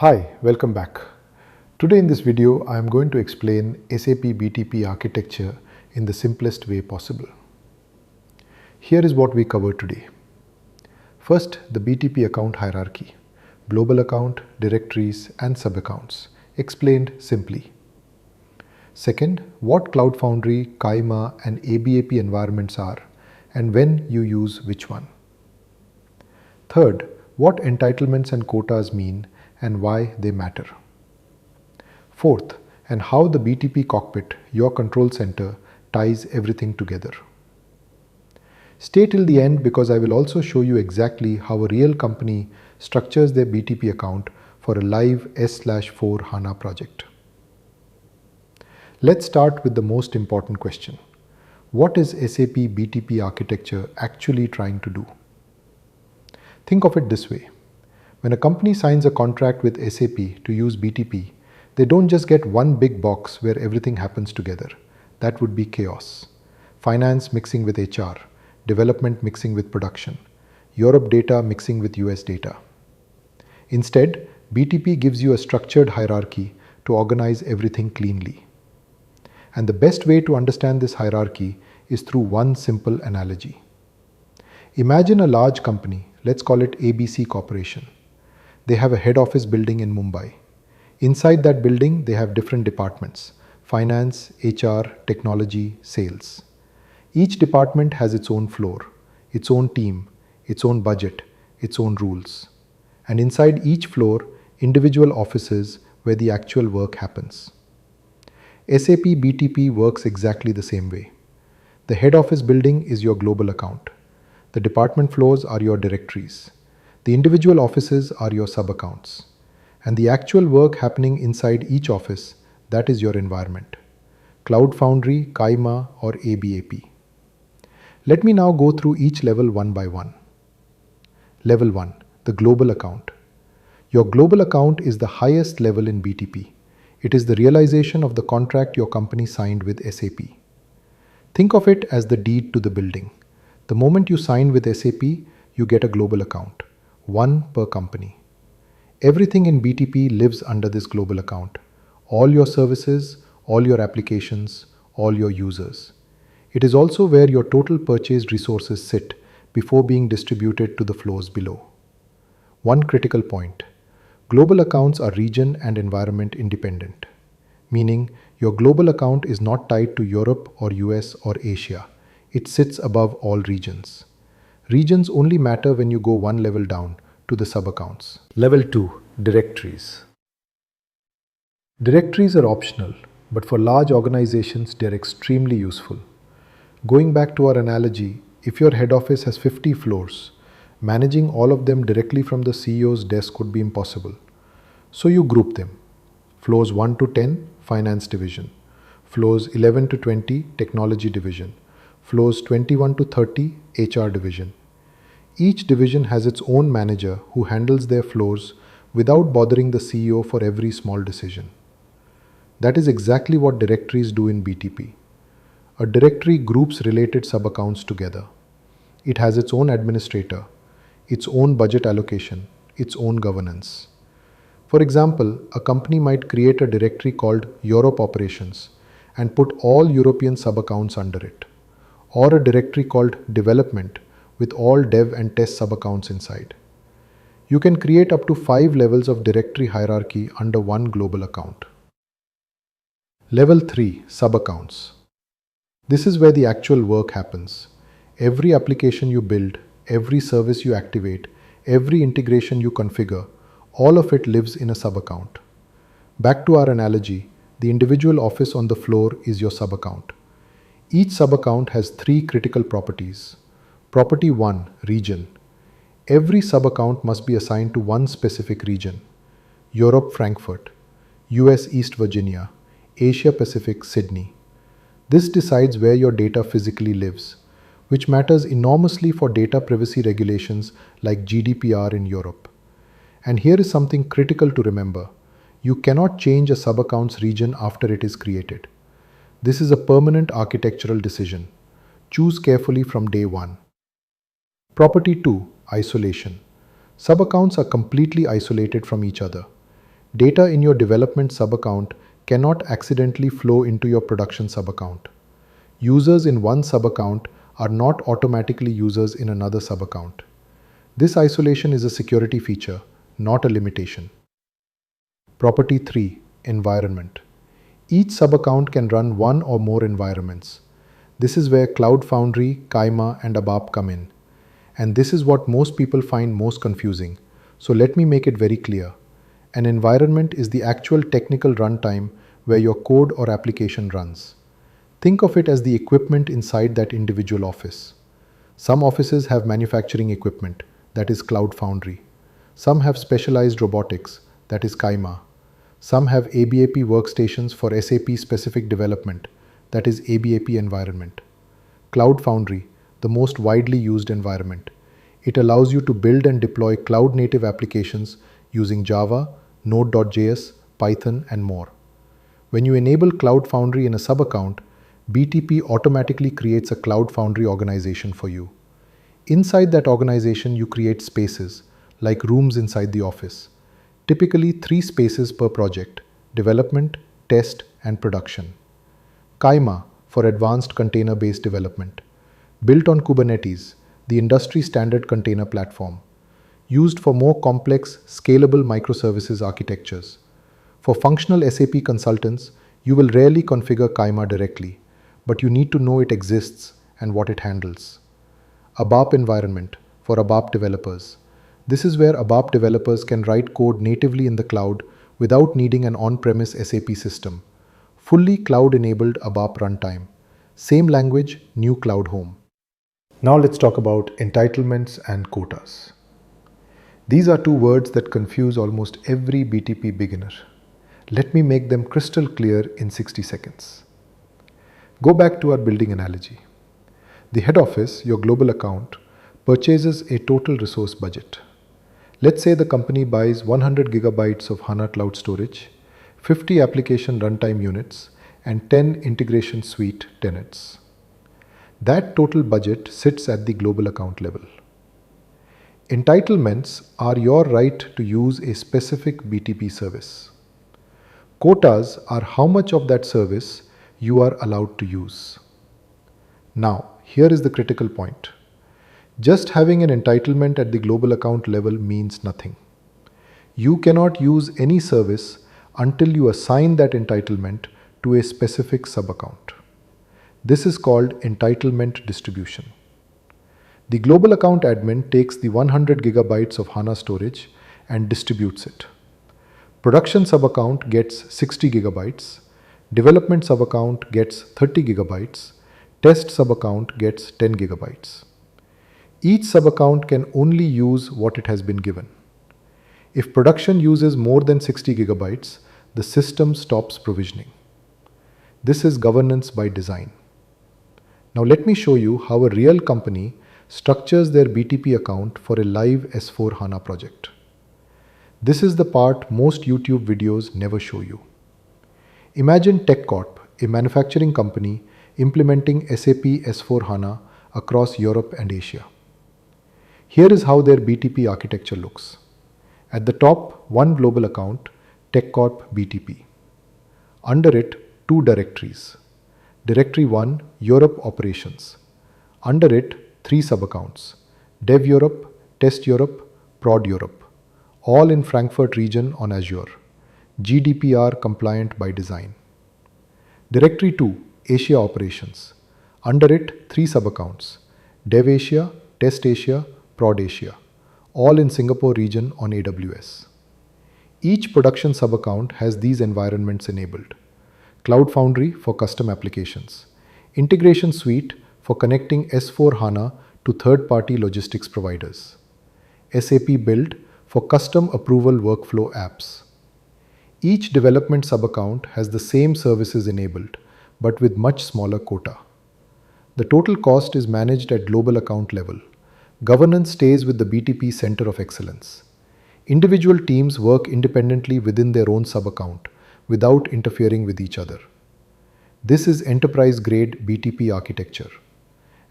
Hi, welcome back. Today in this video, I am going to explain SAP BTP architecture in the simplest way possible. Here is what we cover today. First, the BTP account hierarchy, global account, directories, and subaccounts, explained simply. Second, what Cloud Foundry, Kyma, and ABAP environments are, and when you use which one. Third, what entitlements and quotas mean and why they matter. Fourth, and how the BTP Cockpit, your control center, ties everything together. Stay till the end because I will also show you exactly how a real company structures their BTP account for a live S/4 HANA project. Let's start with the most important question. What is SAP BTP architecture actually trying to do? Think of it this way. When a company signs a contract with SAP to use BTP, they don't just get one big box where everything happens together. That would be chaos. Finance mixing with HR, development mixing with production, Europe data mixing with US data. Instead, BTP gives you a structured hierarchy to organize everything cleanly. And the best way to understand this hierarchy is through one simple analogy. Imagine a large company, let's call it ABC Corporation. They have a head office building in Mumbai. Inside that building, they have different departments: finance, HR, technology, sales. Each department has its own floor, its own team, its own budget, its own rules. And inside each floor, individual offices where the actual work happens. SAP BTP works exactly the same way. The head office building is your global account. The department floors are your directories. The individual offices are your subaccounts. And the actual work happening inside each office, that is your environment. Cloud Foundry, Kyma, or ABAP. Let me now go through each level one by one. Level 1, the global account. Your global account is the highest level in BTP. It is the realization of the contract your company signed with SAP. Think of it as the deed to the building. The moment you sign with SAP, you get a global account, one per company. Everything in BTP lives under this global account. All your services, all your applications, all your users. It is also where your total purchased resources sit before being distributed to the floors below. One critical point. Global accounts are region and environment independent, meaning your global account is not tied to Europe or US or Asia. It sits above all regions. Regions only matter when you go one level down to the subaccounts. Level 2, directories. Directories are optional, but for large organizations, they are extremely useful. Going back to our analogy, if your head office has 50 floors, managing all of them directly from the CEO's desk would be impossible. So you group them. Floors 1 to 10, Finance Division. Floors 11 to 20, Technology Division. Floors 21 to 30, HR Division. Each division has its own manager who handles their floors without bothering the CEO for every small decision. That is exactly what directories do in BTP. A directory groups related subaccounts together. It has its own administrator, its own budget allocation, its own governance. For example, a company might create a directory called Europe Operations and put all European subaccounts under it, or a directory called Development with all dev and test subaccounts inside. You can create up to 5 levels of directory hierarchy under one global account. Level 3, Subaccounts. This is where the actual work happens. Every application you build, every service you activate, every integration you configure, all of it lives in a subaccount. Back to our analogy, the individual office on the floor is your subaccount. Each subaccount has 3 critical properties. Property 1, region. Every subaccount must be assigned to one specific region. Europe, Frankfurt. US, East Virginia. Asia Pacific, Sydney. This decides where your data physically lives, which matters enormously for data privacy regulations like GDPR in Europe. And here is something critical to remember. You cannot change a subaccount's region after it is created. This is a permanent architectural decision. Choose carefully from day one. Property 2, isolation. Subaccounts are completely isolated from each other. Data in your development subaccount cannot accidentally flow into your production subaccount. Users in one subaccount are not automatically users in another subaccount. This isolation is a security feature, not a limitation. Property 3. Environment. Each subaccount can run one or more environments. This is where Cloud Foundry, Kyma and ABAP come in. And this is what most people find most confusing. So let me make it very clear. An environment is the actual technical runtime where your code or application runs. Think of it as the equipment inside that individual office. Some offices have manufacturing equipment, that is Cloud Foundry. Some have specialized robotics, that is Kyma. Some have ABAP workstations for SAP specific development, that is ABAP environment. Cloud Foundry, the most widely used environment. It allows you to build and deploy cloud-native applications using Java, Node.js, Python, and more. When you enable Cloud Foundry in a subaccount, BTP automatically creates a Cloud Foundry organization for you. Inside that organization, you create spaces, like rooms inside the office. Typically 3 spaces per project: development, test, and production. Kyma for advanced container-based development. Built on Kubernetes, the industry standard container platform. Used for more complex, scalable microservices architectures. For functional SAP consultants, you will rarely configure Kyma directly, but you need to know it exists and what it handles. ABAP environment for ABAP developers. This is where ABAP developers can write code natively in the cloud without needing an on-premise SAP system. Fully cloud-enabled ABAP runtime. Same language, new cloud home. Now let's talk about entitlements and quotas. These are 2 words that confuse almost every BTP beginner. Let me make them crystal clear in 60 seconds. Go back to our building analogy. The head office, your global account, purchases a total resource budget. Let's say the company buys 100 gigabytes of HANA Cloud Storage, 50 application runtime units, and 10 integration suite tenants. That total budget sits at the global account level. Entitlements are your right to use a specific BTP service. Quotas are how much of that service you are allowed to use. Now, here is the critical point. Just having an entitlement at the global account level means nothing. You cannot use any service until you assign that entitlement to a specific subaccount. This is called entitlement distribution. The global account admin takes the 100 gigabytes of HANA storage and distributes it. Production subaccount gets 60 gigabytes, development subaccount gets 30 gigabytes, test subaccount gets 10 gigabytes. Each subaccount can only use what it has been given. If production uses more than 60 gigabytes, the system stops provisioning. This is governance by design. Now let me show you how a real company structures their BTP account for a live S4 HANA project. This is the part most YouTube videos never show you. Imagine TechCorp, a manufacturing company, implementing SAP S4 HANA across Europe and Asia. Here is how their BTP architecture looks. At the top, one global account, TechCorp BTP. Under it, 2 directories. Directory 1, Europe Operations. Under it, 3 subaccounts, Dev Europe, Test Europe, Prod Europe, all in Frankfurt region on Azure, GDPR compliant by design. Directory 2, Asia Operations. Under it, 3 subaccounts, Dev Asia, Test Asia, Prod Asia, all in Singapore region on AWS. Each production subaccount has these environments enabled. Cloud Foundry for custom applications, Integration Suite for connecting S4 HANA to third-party logistics providers, SAP Build for custom approval workflow apps. Each development subaccount has the same services enabled, but with much smaller quota. The total cost is managed at global account level. Governance stays with the BTP Center of Excellence. Individual teams work independently within their own subaccount without interfering with each other. This is enterprise-grade BTP architecture.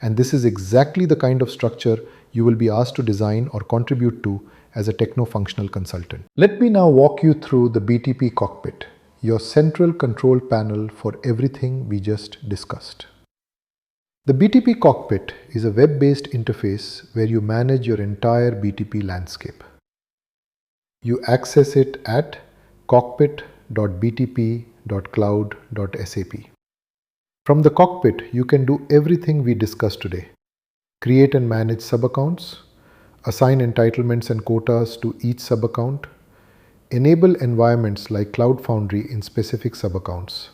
And this is exactly the kind of structure you will be asked to design or contribute to as a techno-functional consultant. Let me now walk you through the BTP Cockpit, your central control panel for everything we just discussed. The BTP Cockpit is a web-based interface where you manage your entire BTP landscape. You access it at cockpit.btp.cloud.sap. From the cockpit, you can do everything we discussed today. Create and manage subaccounts, assign entitlements and quotas to each subaccount, enable environments like Cloud Foundry in specific subaccounts,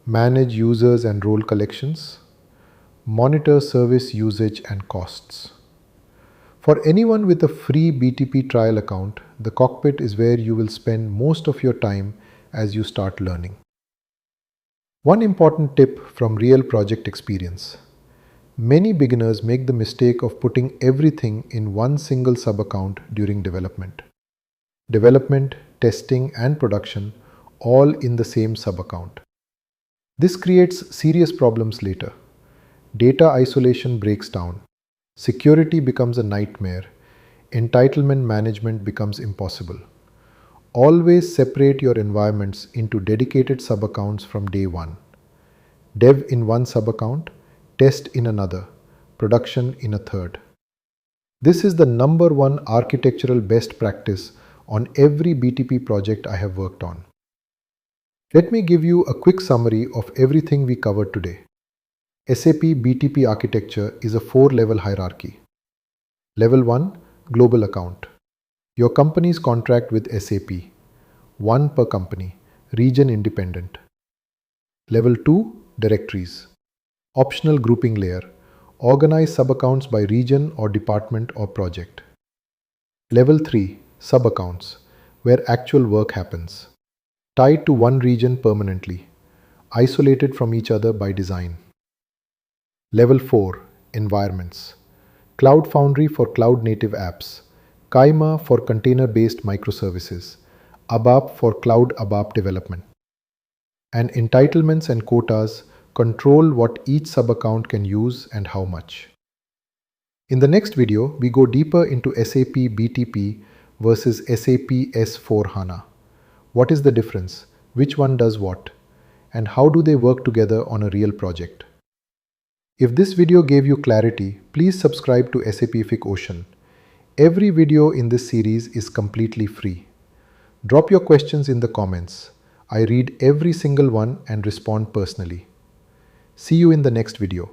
manage users and role collections, monitor service usage and costs. For anyone with a free BTP trial account, the cockpit is where you will spend most of your time as you start learning. One important tip from real project experience. Many beginners make the mistake of putting everything in one single subaccount during development. Development, testing, and production all in the same subaccount. This creates serious problems later. Data isolation breaks down. Security becomes a nightmare. Entitlement management becomes impossible. Always separate your environments into dedicated subaccounts from day one. Dev in one subaccount, test in another, production in a third. This is the #1 architectural best practice on every BTP project I have worked on. Let me give you a quick summary of everything we covered today. SAP BTP Architecture is a 4-level hierarchy. Level 1, Global Account. Your company's contract with SAP. One per company, region independent. Level 2, Directories. Optional grouping layer. Organize subaccounts by region or department or project. Level 3, Subaccounts, where actual work happens. Tied to one region permanently. Isolated from each other by design. Level 4, Environments. Cloud Foundry for cloud-native apps. Kyma for container-based microservices. ABAP for cloud ABAP development. And entitlements and quotas control what each subaccount can use and how much. In the next video, we go deeper into SAP BTP versus SAP S/4HANA. What is the difference? Which one does what? And how do they work together on a real project? If this video gave you clarity, please subscribe to SAP Ocean. Every video in this series is completely free. Drop your questions in the comments. I read every single one and respond personally. See you in the next video.